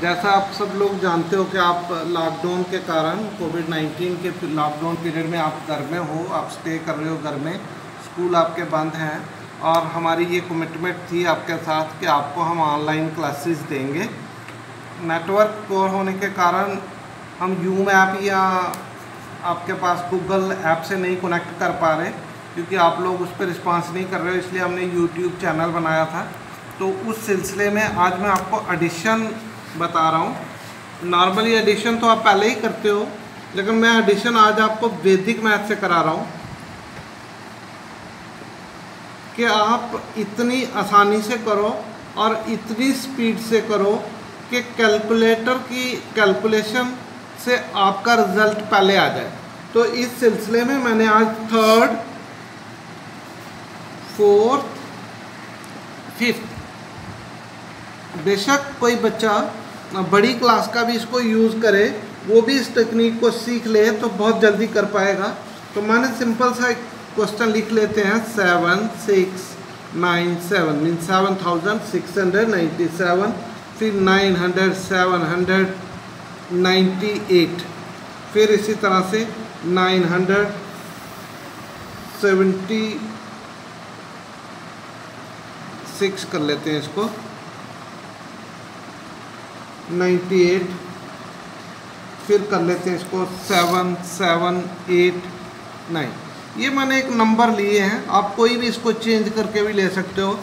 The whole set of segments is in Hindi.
जैसा आप सब लोग जानते हो कि आप लॉकडाउन के कारण कोविड-19 के लॉकडाउन पीरियड में आप घर में हो, आप स्टे कर रहे हो घर में, स्कूल आपके बंद हैं और हमारी ये कमिटमेंट थी आपके साथ कि आपको हम ऑनलाइन क्लासेस देंगे। नेटवर्क पोर होने के कारण हम यूम ऐप या आपके पास गूगल ऐप से नहीं कनेक्ट कर पा रहे क्योंकि आप लोग उस पर रिस्पांस नहीं कर रहे हो, इसलिए हमने यूट्यूब चैनल बनाया था। तो उस सिलसिले में आज मैं आपको एडिशन बता रहा हूँ। नॉर्मली एडिशन तो आप पहले ही करते हो, लेकिन मैं एडिशन आज आपको वैदिक मैथ से करा रहा हूँ कि आप इतनी आसानी से करो और इतनी स्पीड से करो कि कैलकुलेटर की कैलकुलेशन से आपका रिज़ल्ट पहले आ जाए। तो इस सिलसिले में मैंने आज थर्ड, फोर्थ, फिफ्थ, बेशक कोई बच्चा बड़ी क्लास का भी इसको यूज़ करे, वो भी इस टेक्निक को सीख ले तो बहुत जल्दी कर पाएगा। तो मैंने सिंपल सा एक क्वेश्चन लिख लेते हैं 7 6 9 7 मीन 7697, फिर 900 798, फिर इसी तरह से 976 कर लेते हैं इसको, 98, फिर कर लेते हैं इसको 7 7 8 9। ये मैंने एक नंबर लिए हैं, आप कोई भी इसको चेंज करके भी ले सकते हो।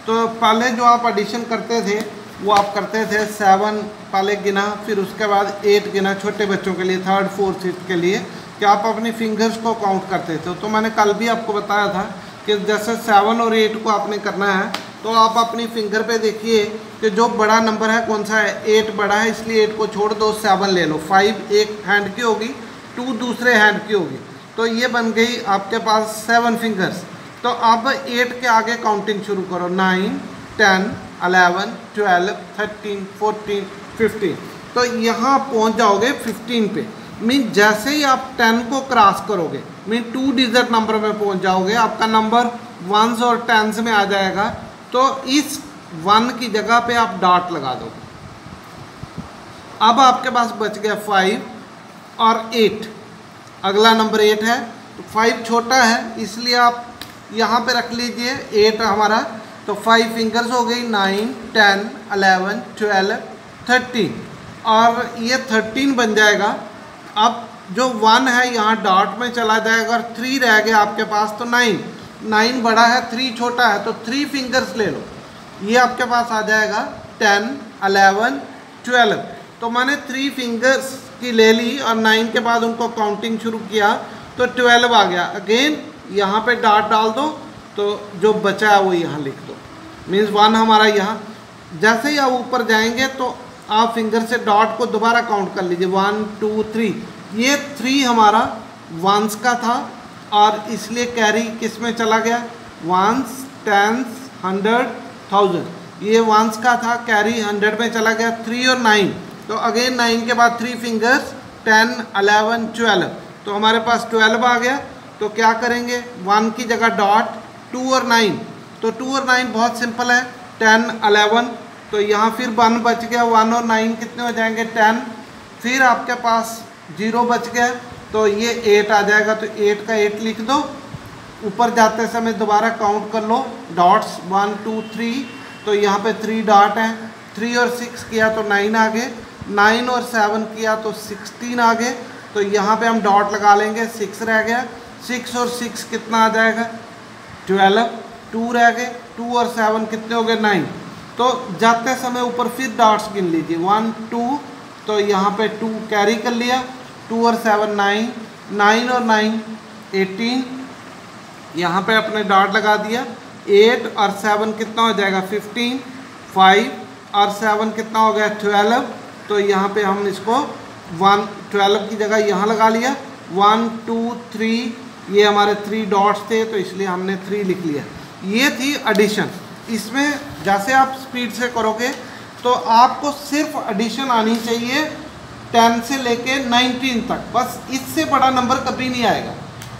तो पहले जो आप एडिशन करते थे वो आप करते थे 7 पहले गिना, फिर उसके बाद 8 गिना छोटे बच्चों के लिए, थर्ड फोर्थ फिफ्थ के लिए, कि आप अपनी फिंगर्स को काउंट करते थे। तो मैंने कल भी आपको बताया था कि जैसे 7 और 8 को आपने करना है तो आप अपनी फिंगर पे देखिए कि जो बड़ा नंबर है कौन सा है, 8 बड़ा है, इसलिए 8 को छोड़ दो, 7 ले लो, 5 एक हैंड की होगी, 2 दूसरे हैंड की होगी, तो ये बन गई आपके पास 7 फिंगर्स। तो अब 8 के आगे काउंटिंग शुरू करो, 9 10 11 12 13 14 15। तो यहाँ पहुँच जाओगे 15 पे, मीन जैसे ही आप 10 को क्रॉस करोगे मीन 2 डिजिट नंबर में पहुँच जाओगे, आपका नंबर 1s और 10s में आ जाएगा। तो इस 1 की जगह पे आप डॉट लगा दो। अब आपके पास बच गया 5 और 8, अगला नंबर 8 है, तो 5 छोटा है इसलिए आप यहाँ पे रख लीजिए 8 हमारा, तो 5 फिंगर्स हो गई, 9 10 11 12 13, और ये 13 बन जाएगा। अब जो 1 है यहाँ डॉट में चला जाएगा और 3 रह गया आपके पास, तो 9 बड़ा है, 3 छोटा है, तो 3 फिंगर्स ले लो, ये आपके पास आ जाएगा 10 11 12। तो मैंने 3 फिंगर्स की ले ली और 9 के बाद उनको काउंटिंग शुरू किया तो 12 आ गया। अगेन यहाँ पे डॉट डाल दो, तो जो बचा है वो यहाँ लिख दो, मीन्स 1 हमारा यहाँ। जैसे ही आप ऊपर जाएंगे तो आप फिंगर से डॉट को दोबारा काउंट कर लीजिए, 1 2 3, ये 3 हमारा 1s का था और इसलिए कैरी किस में चला गया, 1s 10s 100 1000, ये 1s का था, कैरी 100 में चला गया, 3 और 9, तो अगेन 9 के बाद 3 फिंगर्स 10 11 12, तो हमारे पास 12 आ गया। तो क्या करेंगे, 1 की जगह डॉट, 2 और 9, तो 2 और 9 बहुत सिंपल है, 10 11, तो यहाँ फिर 1 बच गया, 1 और 9 कितने हो जाएंगे 10, फिर आपके पास 0 बच गया, तो ये 8 आ जाएगा, तो 8 का 8 लिख दो। ऊपर जाते समय दोबारा काउंट कर लो डॉट्स, 1 2 3, तो यहाँ पे 3 डॉट हैं, 3 और 6 किया तो 9 आ गए, 9 और 7 किया तो 16 आ गए, तो यहाँ पे हम डॉट लगा लेंगे, 6 रह गया, 6 और 6 कितना आ जाएगा 12, 2 रह गए, 2 और 7 कितने हो गए 9। तो जाते समय ऊपर फिर डॉट्स गिन लीजिए, 1 2, तो यहाँ पे 2 कैरी कर लिया, 2 और 7 9, 9 और 9 18, यहाँ पे अपने डॉट लगा दिया, 8 और 7 कितना हो जाएगा 15, 5 और 7 कितना हो गया 12, तो यहाँ पे हम इसको 12 की जगह यहाँ लगा लिया, 1 2 3, ये हमारे 3 डॉट्स थे तो इसलिए हमने 3 लिख लिया। ये थी एडिशन। इसमें जैसे आप स्पीड से करोगे तो आपको सिर्फ एडिशन आनी चाहिए 10 से लेके 19 तक, बस इससे बड़ा नंबर कभी नहीं आएगा।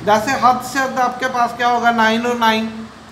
जैसे हद से हद आपके पास क्या होगा 9 और 9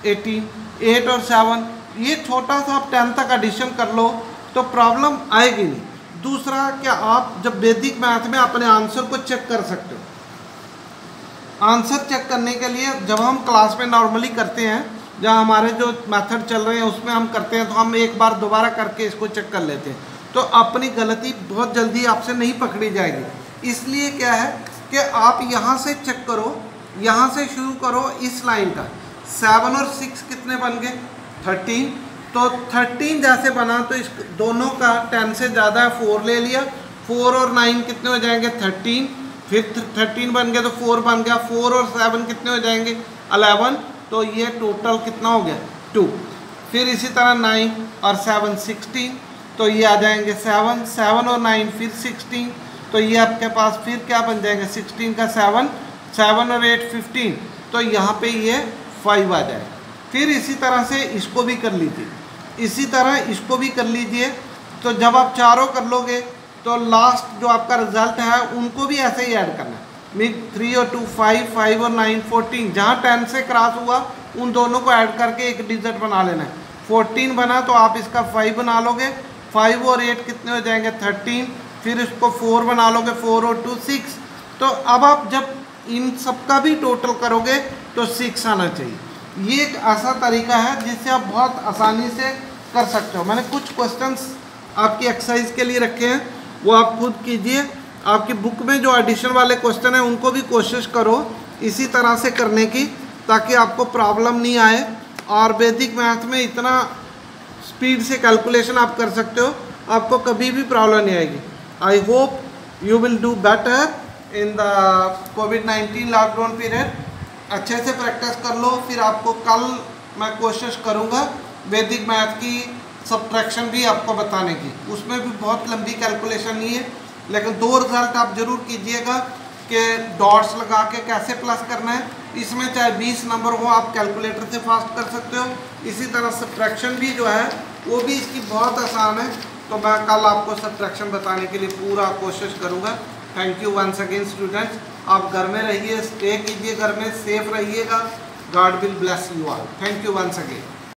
18, 8 और 7, ये छोटा सा आप 10 तक एडिशन कर लो तो प्रॉब्लम आएगी नहीं। दूसरा, क्या आप जब वैदिक मैथ में अपने आंसर को चेक कर सकते हो। आंसर चेक करने के लिए जब हम क्लास में नॉर्मली करते हैं, जहाँ हमारे जो मेथड चल रहे हैं उसमें हम करते हैं, तो हम एक बार दोबारा करके इसको चेक कर लेते हैं, तो अपनी गलती बहुत जल्दी आपसे नहीं पकड़ी जाएगी। इसलिए क्या है कि आप यहाँ से चेक करो, यहाँ से शुरू करो इस लाइन का। 7 और 6 कितने बन गए? 13। तो 13 जैसे बना तो इस दोनों का 10 से ज़्यादा है, 4 ले लिया। 4 और 9 कितने हो जाएंगे? 13। फिर 13 बन गया तो 4 बन गया। 4 और 7 कितने हो जाएंगे? 11। तो ये टोटल कितना हो गया? 2। फिर इसी तरह 9 और 7 16, तो ये आ जाएंगे 7। 7 और 9 फिर 16, तो ये आपके पास फिर क्या बन जाएंगे? 16 का 7, 7 और 8 15, तो यहाँ पे ये 5 आ जाएगा। फिर इसी तरह से इसको भी कर लीजिए, इसी तरह इसको भी कर लीजिए। तो जब आप चारों कर लोगे तो लास्ट जो आपका रिजल्ट है उनको भी ऐसे ही ऐड करना है। 3 और 2 5, 5 और 9 14, जहाँ 10 से क्रॉस हुआ उन दोनों को ऐड करके एक डिजिट बना लेना है। 14 बना तो आप इसका 5 बना लोगे। 5 और 8 कितने हो जाएंगे? 13। फिर इसको 4 बना लोगे। 4 और 2 6। तो अब आप जब इन सबका भी टोटल करोगे तो 6 आना चाहिए। ये एक ऐसा तरीका है जिससे आप बहुत आसानी से कर सकते हो। मैंने कुछ क्वेश्चंस आपकी एक्सरसाइज के लिए रखे हैं, वो आप खुद कीजिए। आपकी बुक में जो एडिशन वाले क्वेश्चन हैं उनको भी कोशिश करो इसी तरह से करने की, ताकि आपको प्रॉब्लम नहीं आए। और वैदिक मैथ में इतना स्पीड से कैलकुलेशन आप कर सकते हो, आपको कभी भी प्रॉब्लम नहीं आएगी। I hope you will do better in the covid lockdown period. अच्छे से प्रैक्टिस कर लो। फिर आपको कल मैं कोशिश करूँगा वैदिक मैथ की सब्ट्रैक्शन भी आपको बताने की। उसमें भी बहुत लंबी कैलकुलेशन नहीं है, लेकिन 2 रिजल्ट आप जरूर कीजिएगा कि डॉट्स लगा के कैसे प्लस करना है। इसमें चाहे 20 नंबर हो, आप कैलकुलेटर से फास्ट कर सकते हो। इसी तरह सब्ट्रैक्शन भी जो है वो भी इसकी बहुत आसान है। तो मैं कल आपको सब्ट्रैक्शन बताने के लिए पूरा कोशिश करूँगा। Thank you once again students. आप घर में रहिए, स्टे कीजिए घर में, सेफ रहिएगा। God will bless you all. Thank you once again.